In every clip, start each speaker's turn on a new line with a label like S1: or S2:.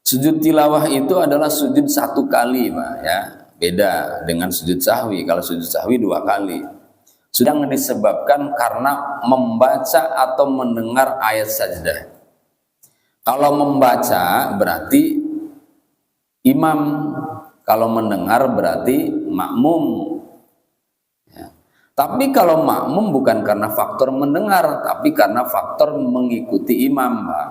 S1: Sujud tilawah itu adalah sujud satu kali, Pak, ya. Beda dengan sujud sahwi. Kalau sujud sahwi 2 kali. Sedang disebabkan karena membaca atau mendengar ayat sajdah. Kalau membaca berarti imam, kalau mendengar berarti makmum. Ya. Tapi kalau makmum bukan karena faktor mendengar, tapi karena faktor mengikuti imam, Pak.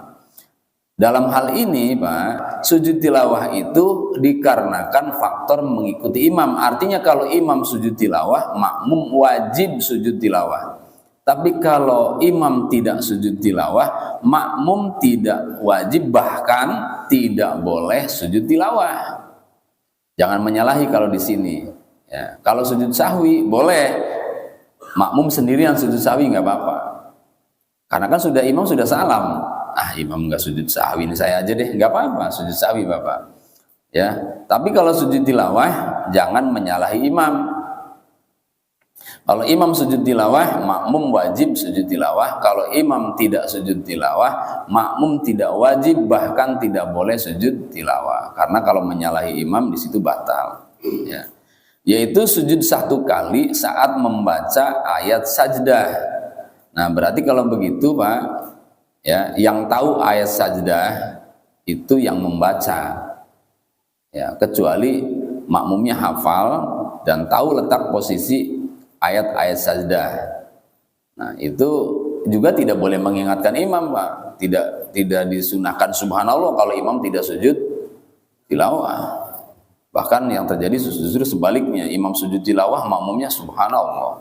S1: Dalam hal ini, Pak, sujud tilawah itu dikarenakan faktor mengikuti imam. Artinya kalau imam sujud tilawah, makmum wajib sujud tilawah. Tapi kalau imam tidak sujud tilawah, makmum tidak wajib, bahkan tidak boleh sujud tilawah. Jangan menyalahi kalau di sini. Ya, kalau sujud sahwi boleh, makmum sendirian sujud sahwi nggak apa-apa. Karena kan imam sudah salam. Imam nggak sujud sahwi, ini saya aja deh, nggak apa-apa sujud sahwi Bapak. Ya, tapi kalau sujud tilawah jangan menyalahi imam. Kalau imam sujud tilawah, makmum wajib sujud tilawah. Kalau imam tidak sujud tilawah, makmum tidak wajib, bahkan tidak boleh sujud tilawah. Karena kalau menyalahi imam di situ batal. Ya. Yaitu sujud 1 kali saat membaca ayat sajdah. Nah, berarti kalau begitu, Pak, ya, yang tahu ayat sajdah itu yang membaca. Ya, kecuali makmumnya hafal dan tahu letak posisi ayat-ayat sajdah. Nah, itu juga tidak boleh mengingatkan imam, Pak. Tidak disunahkan subhanallah kalau imam tidak sujud tilawah. Bahkan yang terjadi justru sebaliknya, imam sujud tilawah, makmumnya subhanallah.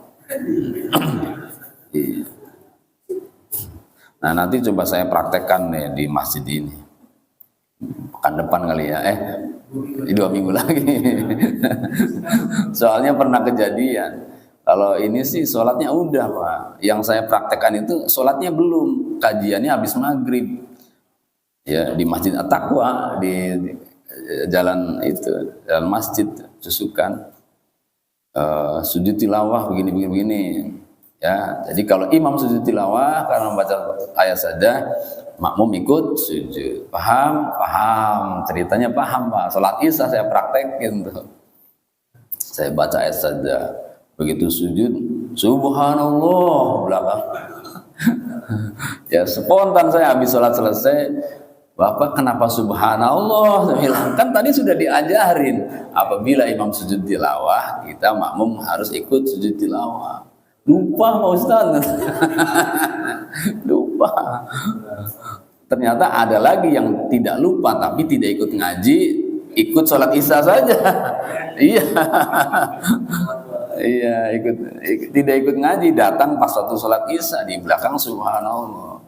S1: Nah, nanti coba saya praktekkan nih di masjid ini. Pekan depan kali ya, 2 minggu lagi. Soalnya pernah kejadian. Kalau ini sih sholatnya udah, Pak. Yang saya praktekkan itu sholatnya belum. Kajiannya habis maghrib. Ya, di Masjid At-Taqwa, di jalan itu, jalan masjid, Susukan. Sujud tilawah begini. Ya, jadi kalau imam sujud tilawah karena membaca ayat sajdah, makmum ikut sujud. Paham, ceritanya paham, Pak. Salat Isya saya praktekin tuh. Saya baca ayat sajdah. Begitu sujud, subhanallah belakang. Ya, spontan saya habis sholat selesai, Bapak kenapa subhanallah? Saya bilang, kan tadi sudah diajarin apabila imam sujud tilawah, kita makmum harus ikut sujud tilawah. Lupa Pak Ustaz. Lupa. Ternyata ada lagi yang tidak lupa tapi tidak ikut ngaji, ikut sholat Isya saja. Iya. Iya, tidak ikut ngaji, datang pas waktu sholat Isya di belakang subhanallah.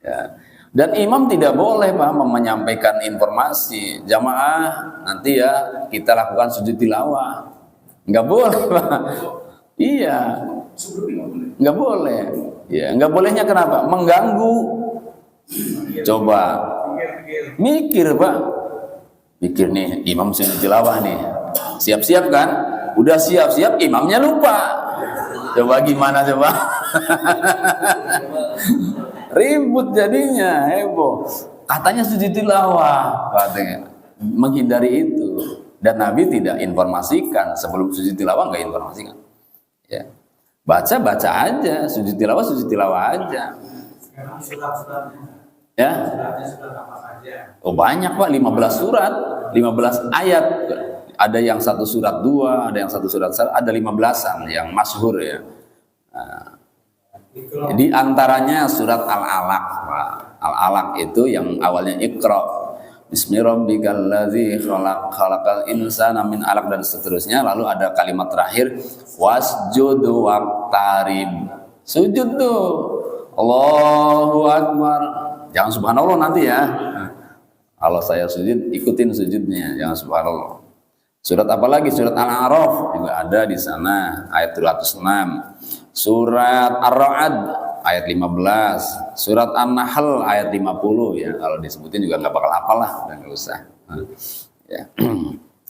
S1: Ya. Dan imam tidak boleh, Pak, menyampaikan informasi jamaah nanti ya kita lakukan sujud tilawah. Nggak boleh, Pak. Iya, nggak boleh. Ya, nggak bolehnya kenapa? Mengganggu. Coba mikir, Pak. Mikir nih, imam sujud tilawah nih. Siap-siap kan? Udah siap-siap, imamnya lupa. Coba gimana coba? Ribut jadinya, heboh. Katanya sujud tilawah, katanya. Menghindari itu. Dan Nabi tidak informasikan sebelum sujud tilawah, nggak informasikan. Ya. Baca aja, sujud tilawah aja. Ya. Oh banyak, Pak, 15 surat, 15 ayat. Ada yang 1 surat 2, ada yang 1 surat 1, ada 15-an yang masyhur ya. Nah, di antaranya surat Al-Alaq, Pak. Al-Alaq itu yang awalnya Iqra. Bismillahirrahmanirrahim. Khalaqal insana min 'alaq dan seterusnya. Lalu ada kalimat terakhir wasjud waqtarib. Sujud tuh. Allahu Akbar. Jangan subhanallah nanti ya. Kalau saya sujud, ikutin sujudnya, jangan subhanallah. Surat apa lagi? Surat Al-A'raf juga ada di sana, ayat 206. Surat Ar-Ra'd ayat 15. Surat An-Nahl ayat 50 ya. Kalau disebutin juga nggak bakal hafal lah, nggak usah. Ya.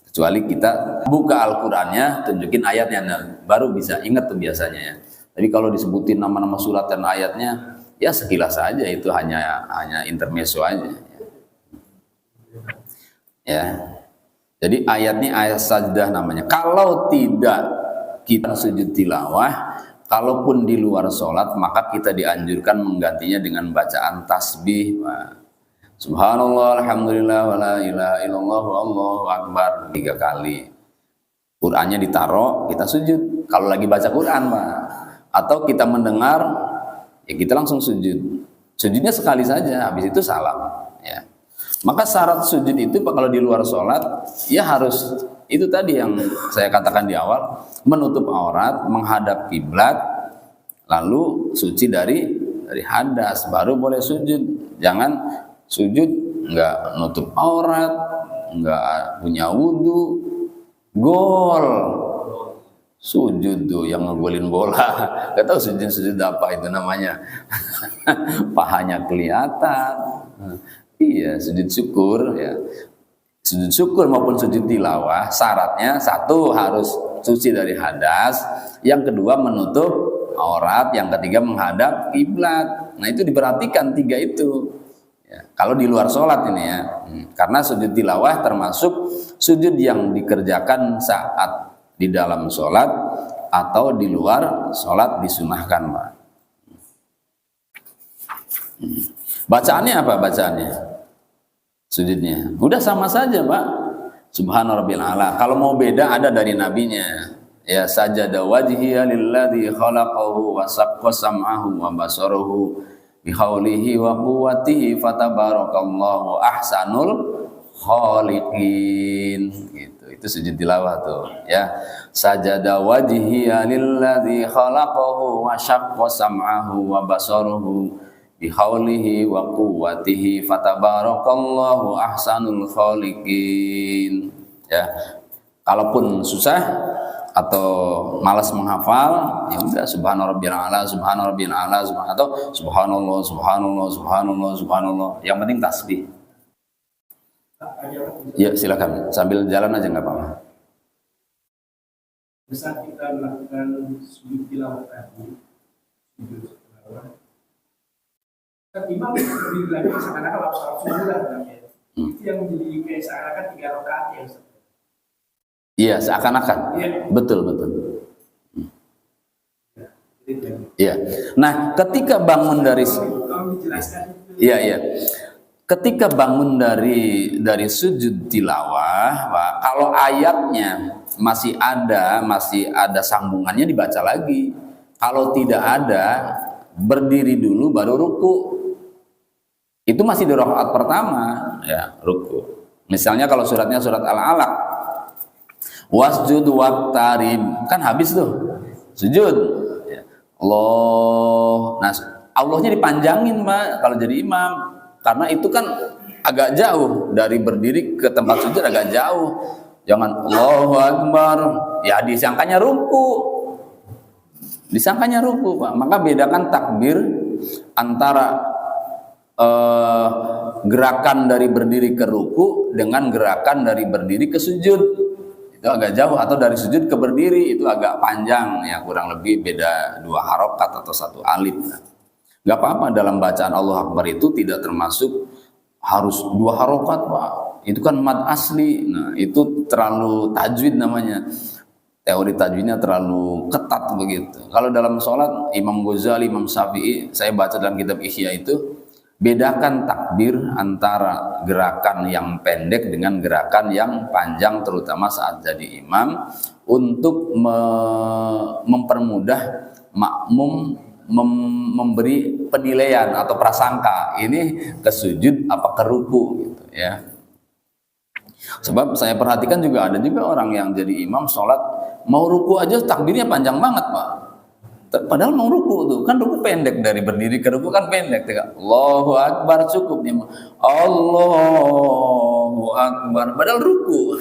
S1: Kecuali kita buka Al-Qur'annya, tunjukin ayatnya, nah, baru bisa ingat tuh biasanya ya. Tapi kalau disebutin nama-nama surat dan ayatnya, ya sekilas saja, itu hanya intermezzo aja. Ya. Jadi ayatnya ayat sajdah namanya. Kalau tidak kita sujud tilawah, kalaupun di luar sholat, maka kita dianjurkan menggantinya dengan bacaan tasbih. Subhanallah, alhamdulillah, wa la ilaha illallah, wallahu akbar 3 kali. Qur'annya ditaruh, kita sujud. Kalau lagi baca Qur'an, Pak. Atau kita mendengar, ya kita langsung sujud. Sujudnya sekali saja, habis itu salam. Ya. Maka syarat sujud itu Pak, kalau di luar sholat, ya harus itu tadi yang saya katakan di awal, menutup aurat, menghadap kiblat, lalu suci dari hadas, baru boleh sujud. Jangan sujud nggak nutup aurat, nggak punya wudhu, gol sujud tuh yang ngegolin bola. Gak tahu sujud apa itu namanya. Pahanya kelihatan. Iya, sujud syukur ya. Sujud syukur maupun sujud tilawah syaratnya satu harus suci dari hadas, yang kedua menutup aurat, yang ketiga menghadap kiblat. Nah, itu diperhatikan 3 itu. Ya, kalau di luar sholat ini ya, karena sujud tilawah termasuk sujud yang dikerjakan saat di dalam sholat atau di luar sholat disunahkan, Pak. Bacaannya apa bacaannya? Sujudnya. Udah sama saja, Pak. Subhana rabbil a'la. Kalau mau beda ada dari nabinya. Ya sajada wajhiya lilladzi khalaqahu wa saqqa sam'ahu wa basarahu bihaulihi wa quwwatihi fatabarakallahu ahsanul khaliqin. Gitu. Itu sujud tilawah tuh, ya. Sajada wajhiya lilladzi khalaqahu wa saqqa sam'ahu wa basarahu bihaulihi wa quwwatihi fatabarakallahu ahsanul khaliqin. Ya. Kalaupun susah atau malas menghafal, ya udah subhana rabbiyal a'la, subhana rabbiyal a'la, atau subhanallah, subhanallah, subhanallah, subhanallah. Yang penting tasbih. Ya, silakan. Sambil jalan aja enggak apa-apa.
S2: Saat kita melakukan sujud tilawah tadi, sujud tilawah, imam berdiri lagi seakan-akan sholat sunnah namanya. Itu yang menjadi kayak seakan-akan 3 rakaat ya Ustaz.
S1: Iya, seakan-akan. Iya. Betul. Iya. Nah, ketika bangun dari Iya. Ketika bangun dari sujud tilawah, Pak, kalau ayatnya masih ada sambungannya dibaca lagi. Kalau tidak ada, berdiri dulu baru ruku. Itu masih di rakaat pertama, ya, ruku. Misalnya kalau suratnya surat Al-Alaq, wasjud waqtarib, kan habis tuh sujud. Ya. Nah, Allahnya dipanjangin, Pak, kalau jadi imam, karena itu kan agak jauh dari berdiri ke tempat sujud, agak jauh. Jangan Allahu Akbar, ya disangkanya ruku. Pak. Maka bedakan takbir antara gerakan dari berdiri ke ruku dengan gerakan dari berdiri ke sujud. Itu agak jauh, atau dari sujud ke berdiri itu agak panjang, ya kurang lebih beda 2 harokat atau 1 alif. Gak apa-apa, dalam bacaan Allah Akbar itu tidak termasuk harus 2 harokat, Pak. Itu kan mad asli. Nah, itu terlalu tajwid namanya. Teori tajwidnya terlalu ketat begitu. Kalau dalam sholat, Imam Ghazali, Imam Syafi'i, saya baca dalam kitab Ihya itu, bedakan takbir antara gerakan yang pendek dengan gerakan yang panjang, terutama saat jadi imam, untuk mempermudah makmum memberi penilaian atau prasangka ini ke sujud apa ke ruku gitu ya. Sebab saya perhatikan juga ada juga orang yang jadi imam sholat mau ruku aja takbirnya panjang banget, Pak. Padahal mau ruku tuh, kan ruku pendek, dari berdiri ke ruku kan pendek. Allahu Akbar cukup nih. Allahu Akbar, padahal ruku.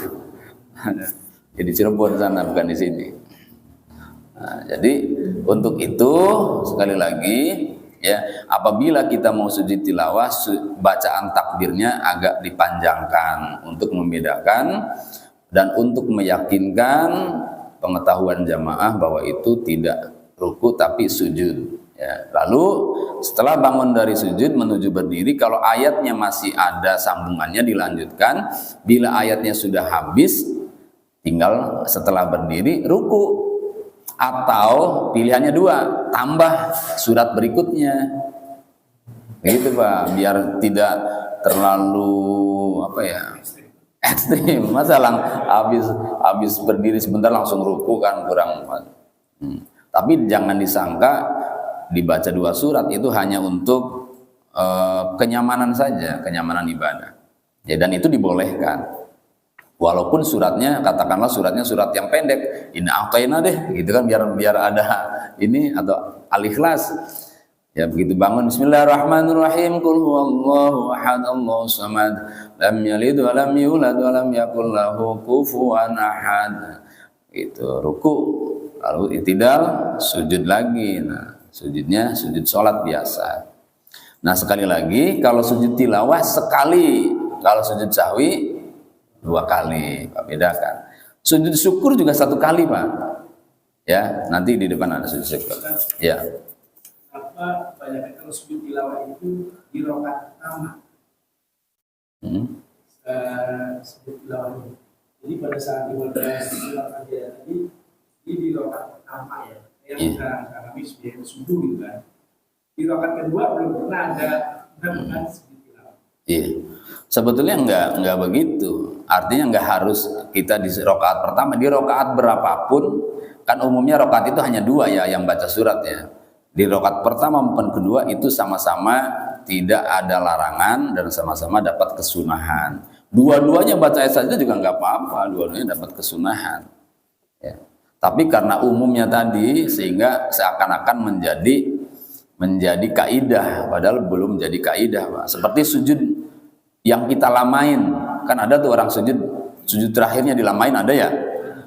S1: Jadi Cirebon sana, bukan di sini. Nah, jadi untuk itu sekali lagi ya, apabila kita mau sujud tilawah, bacaan takbirnya agak dipanjangkan untuk membedakan dan untuk meyakinkan pengetahuan jamaah bahwa itu tidak ruku tapi sujud. Ya, lalu setelah bangun dari sujud menuju berdiri, kalau ayatnya masih ada sambungannya dilanjutkan. Bila ayatnya sudah habis, tinggal setelah berdiri ruku. Atau pilihannya dua, tambah surat berikutnya. Gitu Pak, biar tidak terlalu ekstrim. Masalah habis berdiri sebentar langsung ruku kan kurang. Tapi jangan disangka dibaca 2 surat itu hanya untuk kenyamanan saja, kenyamanan ibadah. Ya, dan itu dibolehkan. Walaupun suratnya, katakanlah suratnya surat yang pendek, inna a'tayna deh, gitu kan, biar ada ini atau al-ikhlas. Ya, begitu bangun bismillahirrahmanirrahim, qul huwallahu ahad, Allahus samad, lam yalid wa lam yulad wa lam yakul lahu kufuwan ahad. Itu ruku, lalu i'tidal, sujud lagi. Nah, sujudnya sujud sholat biasa. Nah, sekali lagi, kalau sujud tilawah sekali, kalau sujud sahwi 2 kali, Pak, bedakan. Sujud syukur juga 1 kali, Pak. Ya, nanti di depan ada sujud syukur. Ya.
S2: Apa banyak kalau sujud tilawah itu di rakaat pertama? Sujud tilawah ini. Jadi pada saat dibaca tilawah dia tadi, ini di rakaat pertama ya. Yang sekarang kami sudah subuh gitu kan. Di rakaat kedua belum pernah ada sujud tilawah.
S1: Iya. Sebetulnya enggak begitu. Artinya enggak harus kita di rakaat pertama, di rakaat berapapun, kan umumnya rakaat itu hanya 2 ya yang baca surat ya. Di rakaat pertama maupun kedua itu sama-sama tidak ada larangan dan sama-sama dapat kesunahan. Dua-duanya baca ayat saja juga enggak apa-apa, dua-duanya dapat kesunahan. Ya. Tapi karena umumnya tadi sehingga seakan-akan menjadi kaidah, padahal belum jadi kaidah, Pak. Seperti sujud yang kita lamain, kan ada tuh orang sujud terakhirnya dilamain, ada ya.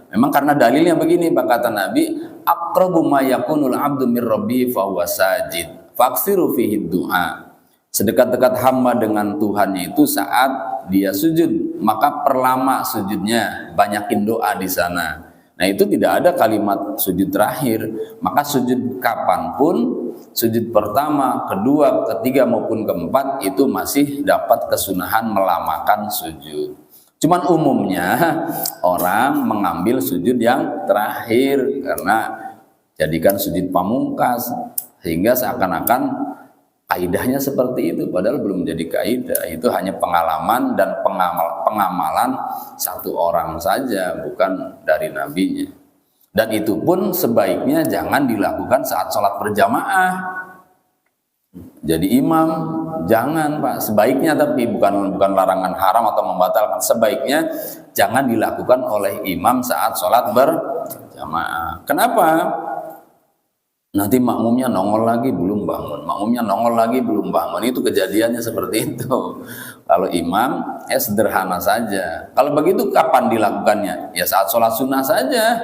S1: Memang karena dalilnya begini, Pak, kata Nabi, aqrabu ma yakunul 'abdu mir rabbi fa huwa sajid faksiru fihi du'a. Sedekat-dekat hamba dengan Tuhannya itu saat dia sujud, maka perlama sujudnya, banyakin doa di sana. Nah, itu tidak ada kalimat sujud terakhir. Maka sujud kapanpun, sujud pertama, kedua, ketiga maupun keempat itu masih dapat kesunahan melamakan sujud. Cuman umumnya orang mengambil sujud yang terakhir karena jadikan sujud pamungkas, sehingga seakan-akan kaidahnya seperti itu, padahal belum jadi kaidah. Itu hanya pengalaman dan pengamalan satu orang saja, bukan dari nabinya. Dan itu pun sebaiknya jangan dilakukan saat sholat berjamaah. Jadi imam jangan, Pak, sebaiknya, tapi bukan larangan haram atau membatalkan, sebaiknya jangan dilakukan oleh imam saat sholat berjamaah. Kenapa? Nanti makmumnya nongol lagi belum bangun, makmumnya nongol lagi belum bangun. Itu kejadiannya seperti itu. Kalau imam sederhana saja. Kalau begitu kapan dilakukannya? Ya saat sholat sunnah saja,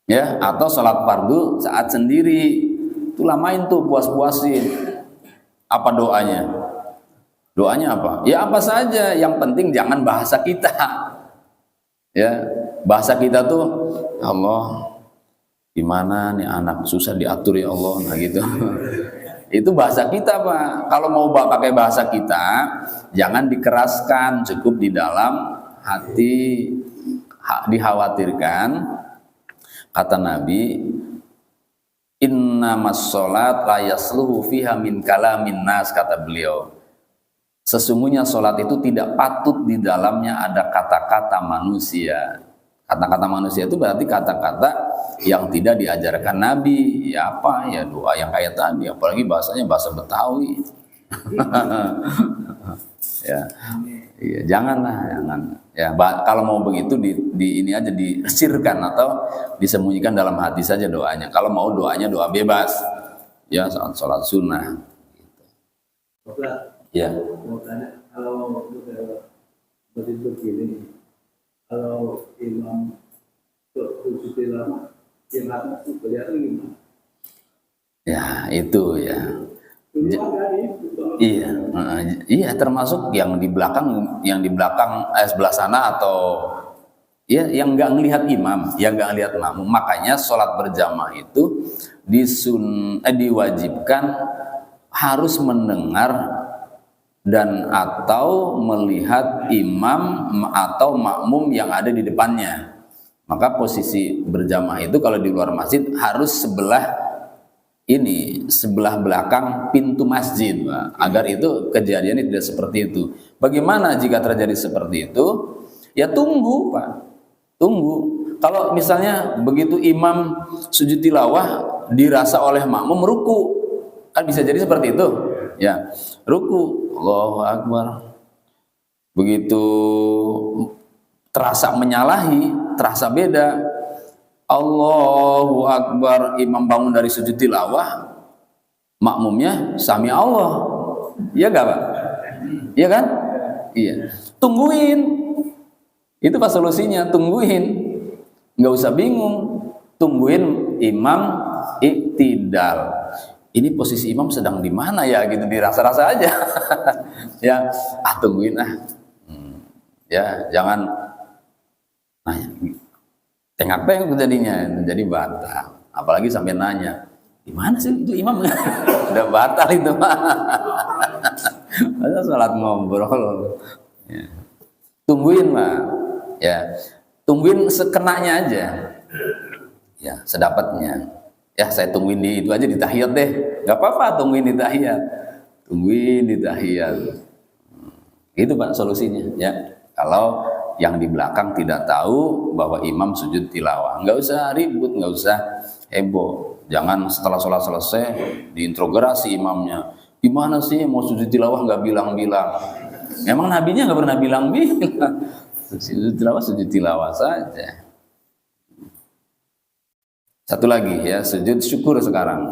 S1: ya, atau sholat fardu saat sendiri. Itu lamain tuh, puas-puasin. Apa doanya? Doanya apa? Ya apa saja, yang penting jangan bahasa kita. Ya, bahasa kita tuh, Allah, gimana nih anak susah diatur ya Allah, nah gitu. Itu bahasa kita, Pak. Kalau mau pakai bahasa kita, jangan dikeraskan, cukup di dalam hati. Dikhawatirkan, kata Nabi, innamas sholat la yasluhu fiha min kalamin nas, kata beliau. Sesungguhnya sholat itu tidak patut di dalamnya ada kata-kata manusia. Kata-kata manusia itu berarti kata-kata yang tidak diajarkan Nabi. Ya apa? Ya doa yang kayak tadi, apalagi bahasanya bahasa Betawi. Ya, jangan. Ya, kalau mau begitu ini aja disirkan atau disembunyikan dalam hati saja doanya. Kalau mau doanya doa bebas, ya saat sholat sunnah. Ya.
S3: Kalau begini, kalau imam sujud lama, yang atas itu kelihatan gimana?
S1: Ya itu ya. Iya termasuk yang di belakang sebelah sana atau ya yang nggak ngelihat imam, yang nggak ngelihat makmum. Makanya sholat berjamaah itu diwajibkan harus mendengar dan atau melihat imam atau makmum yang ada di depannya. Maka posisi berjamaah itu kalau di luar masjid harus sebelah belakang pintu masjid, Pak, agar itu kejadiannya tidak seperti itu. Bagaimana jika terjadi seperti itu? Ya tunggu, Pak. Tunggu. Kalau misalnya begitu imam sujud tilawah dirasa oleh makmum ruku, kan bisa jadi seperti itu. Ya, ruku, Allahu Akbar. Begitu terasa menyalahi, terasa beda. Allahu Akbar, imam bangun dari sujud tilawah, makmumnya sami Allah. Iya enggak, Pak? Iya kan? Iya. Tungguin. Itu pas solusinya, tungguin. Enggak usah bingung. Tungguin imam iktidal. Ini posisi imam sedang di mana ya gitu, dirasa-rasa aja. Ya, tungguin Ya, jangan tengak-tengok jadinya, jadi batal. Apalagi sampai nanya, gimana sih itu imam? Udah batal itu mah. Masa sholat ngobrol. Ya. Tungguin Pak. Ya, tungguin sekenanya aja. Ya, sedapatnya. Ya, saya tungguin di itu aja di tahiyat deh. Gak apa-apa tungguin di tahiyat. Tungguin di tahiyat. Itu Pak solusinya. Ya, kalau yang di belakang tidak tahu bahwa imam sujud tilawah, nggak usah ribut, nggak usah heboh. Jangan setelah sholat selesai diinterogasi imamnya, gimana sih mau sujud tilawah nggak bilang-bilang? Memang nabinya nggak pernah bilang-bilang. Sujud tilawah saja. Satu lagi ya, sujud syukur sekarang.